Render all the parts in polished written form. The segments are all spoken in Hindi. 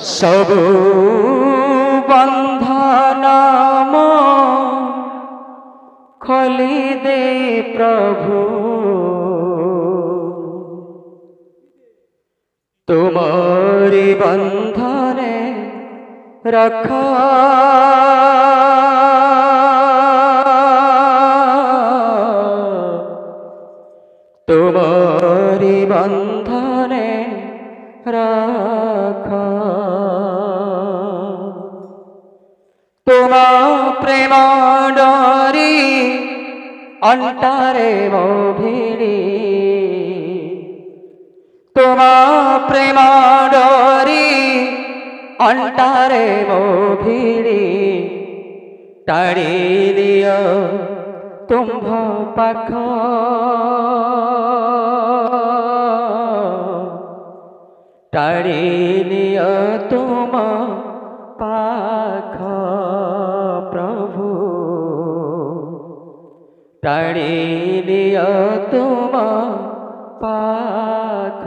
सब बंधन खोली दे प्रभु तुम्हारी बंधने रखा तुम्हारी बंधने रखा तुम प्रेम डोरी अंटारे मो भिड़ी तुम प्रेम डोरी अंटारे मो भिड़ी टाड़ी दियो तुम्भ पाख टाड़ी दियो तुम पाख प्रभु टाड़ी दियो तुम पाख।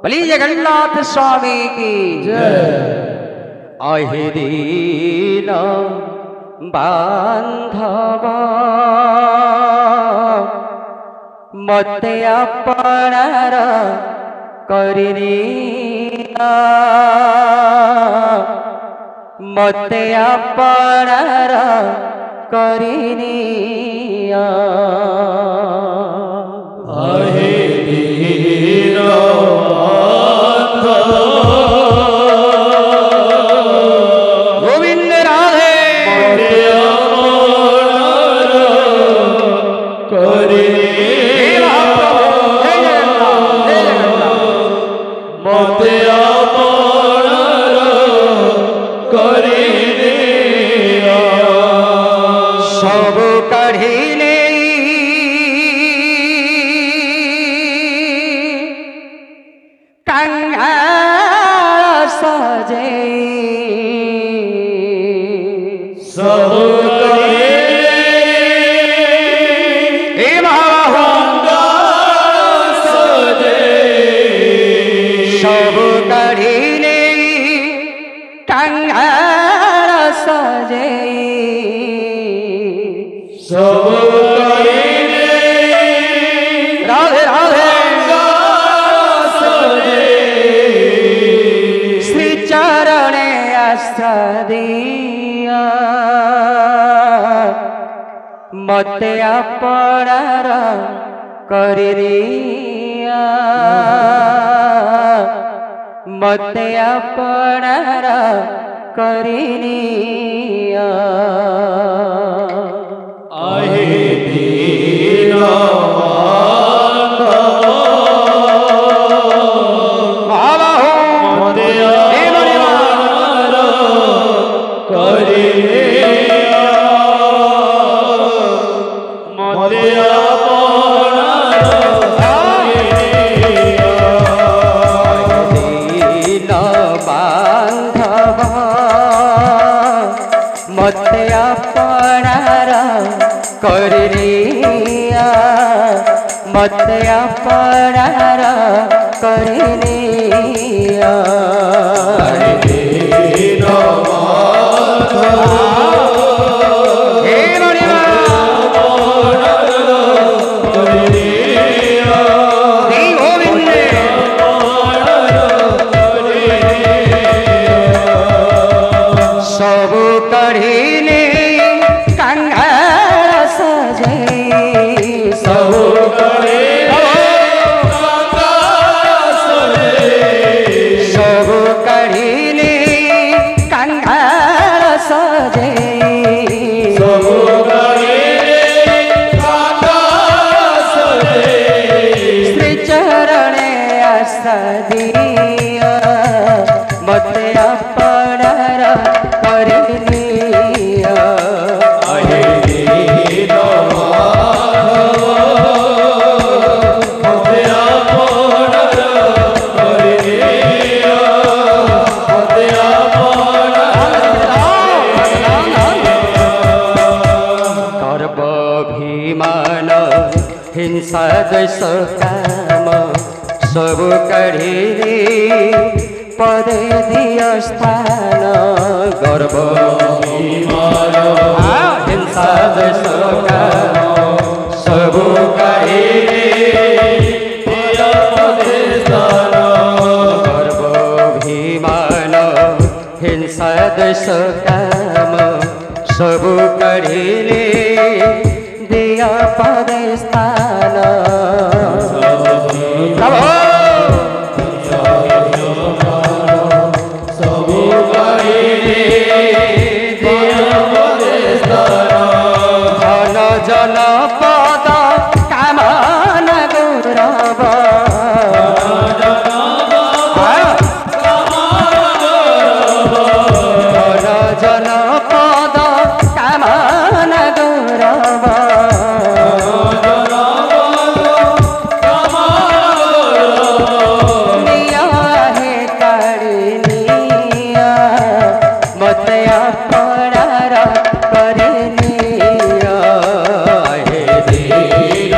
बोलिए जगन्नाथ स्वामी की जय। आहि दीन बांधव मते अपनार करिनिया मते अपनार करिनिया आहि दीन गोविंद राधे मते सब कढ़िले कंगा सजे सब सब कढ़िले कंगार सजे सब राधे राधे श्री चरणे आस्था मते अपनार करिनिया मते अपनार करिनिया आहि दीन मते मते अपनार करिनिया मते अपनार करिनिया सब कढ़िले कंगार सजे सब सब कढ़िले कंगार सजे श्री चरणे आस्था दिया मते अपनार करिनिया गर्वाभिमान हिंसा जैस काम सब कढ़िले पदे दियो स्थान गर्व हिंसा देश सबु गर्व भीमान हिंसा देश काम सबु कढ़िले दिया पदे स्थान धन जन पद कामन गौरव धन जन पद कामन गौरव निया हे काढ़िनिया मते अपनार करनिया हे दीन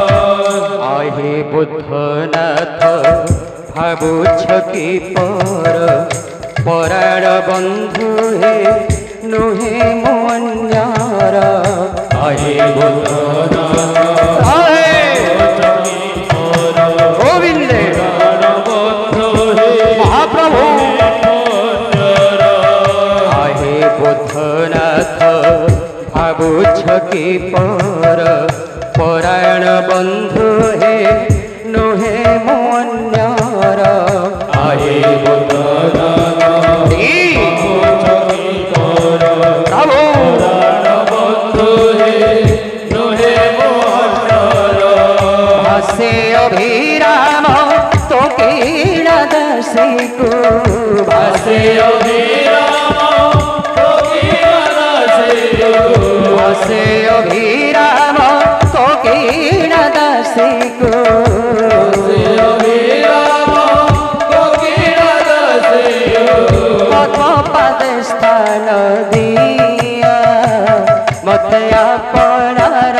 आहे बुद्धनाथ भावुछ की पराण बंधु हे नुहे मोन्यार आहे गोविंद महाप्रभु आहे बुद्धनाथ भावुछ की परायण बंधु हे नुहे मोन्यार आहे भासे अभिराम तो कीण दसिकु भासे भासे अभिराम तो कीण दसिकु पद स्थान दिया मते अपनार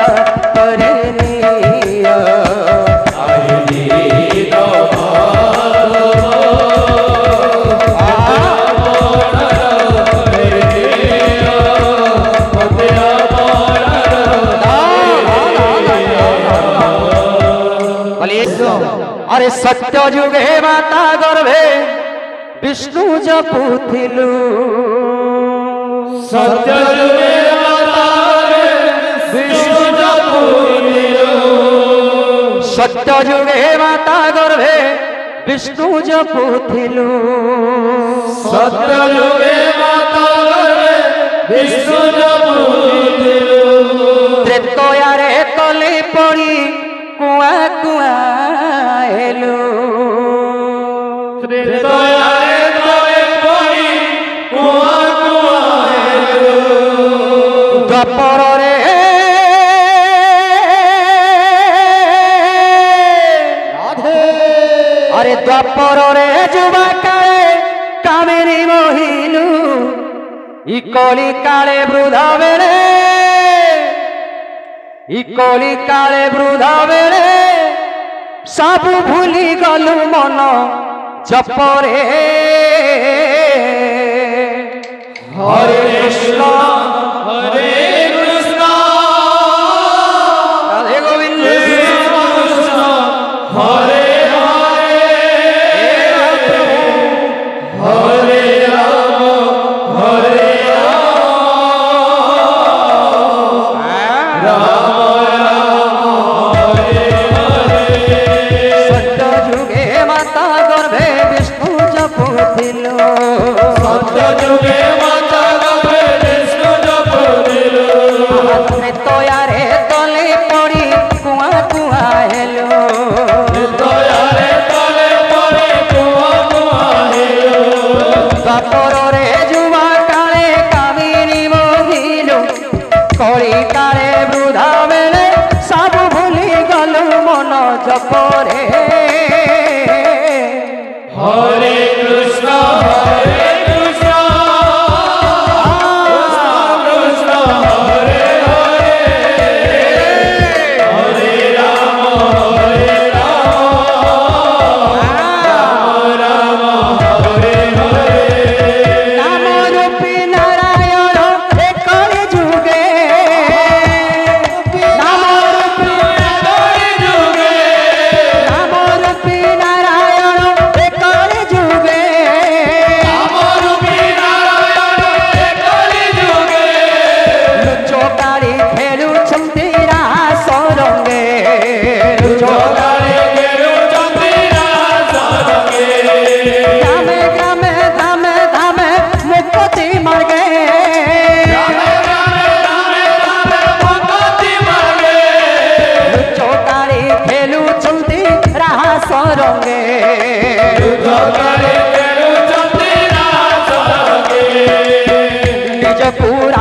करनिया अरे सत्य जुगे माता गर्भे विष्णु जपुथिलु सत्य जुगे माता विष्णु जपुथिलु सत्य जुगे माता गर्भे विष्णु जपुथिलु सत्य जुगे माता गर्भे विष्णु जपुथिलु त्रेतयारे तले पड़ी कुआ कुआ हेलु त्रेतयारे तले पड़ी कुआ कुआ हेलु द्वापर रे अरे द्वापर रे जुबा काले कामेरी मोहिलु इ कली काले वृद्धा बेले इ कली काले वृद्धा बेले सब भूली गलु मन जपरे हरे कृष्ण हरे कृष्ण राधे गोविंद कृष्ण हरे हरे हरे राम हरे राम राम हरे हरे सत्य जुगे माता गर्भे विष्णु जपुथिलु सत्य जुगे माता गर्भे विष्णु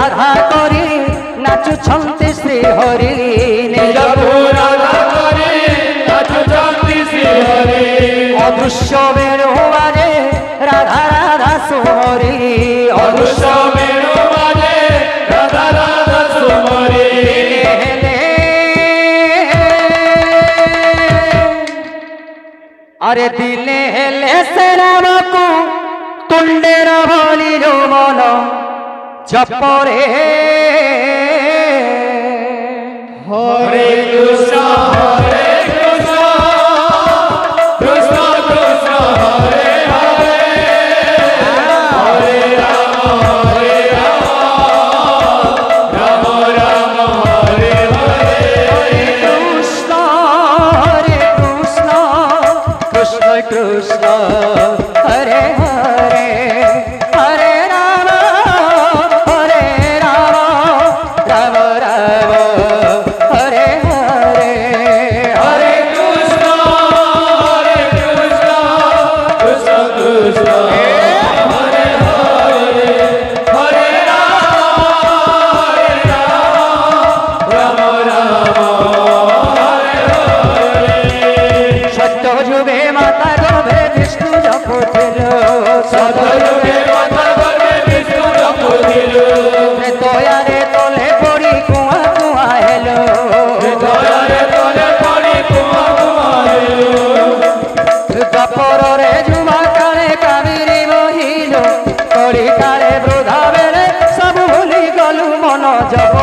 ରାଧା କରି ନାଚୁଛନ୍ତି ଶ୍ରୀ ହରି ନିଜକୁ ରାଧା କରି ନାଚୁଛନ୍ତି ଶ୍ରୀ ହରି ଅଦୃଶ୍ୟ ବେଣୁବାଜେ ରାଧା ରାଧା ସୁମରି ଅଦୃଶ୍ୟ ବେଣୁବାଜେ ରାଧା ରାଧା ସୁମରି अरे दिले हेले से राम को तुंडेर भली जो मन जपरे हरे कृष्ण कृष्ण कृष्ण हरे हरे हरे राम राम राम हरे हरे कृष्ण कृष्ण कृष्ण हरे हरे हरे राम राम राम हरे हरे हरे कृष्ण कृष्ण कृष्ण हरे हरे हरे राम राम हरे हरे सत्य जुगे माता गर्भे विष्णु जपुथिलो सतयुगे माता गर्भे विष्णु जपुथिलो त्रेतयारे तले पड़ी कुआ कुआ हेलो हृदୟରେ ତଳେ ପଡ଼ି କୁଆ କୁଆ ହେଲୁ द्वापरे जुमा काले कावेरी बहिलो कली काले वृद्धा बेले सब भूली गलु मन जप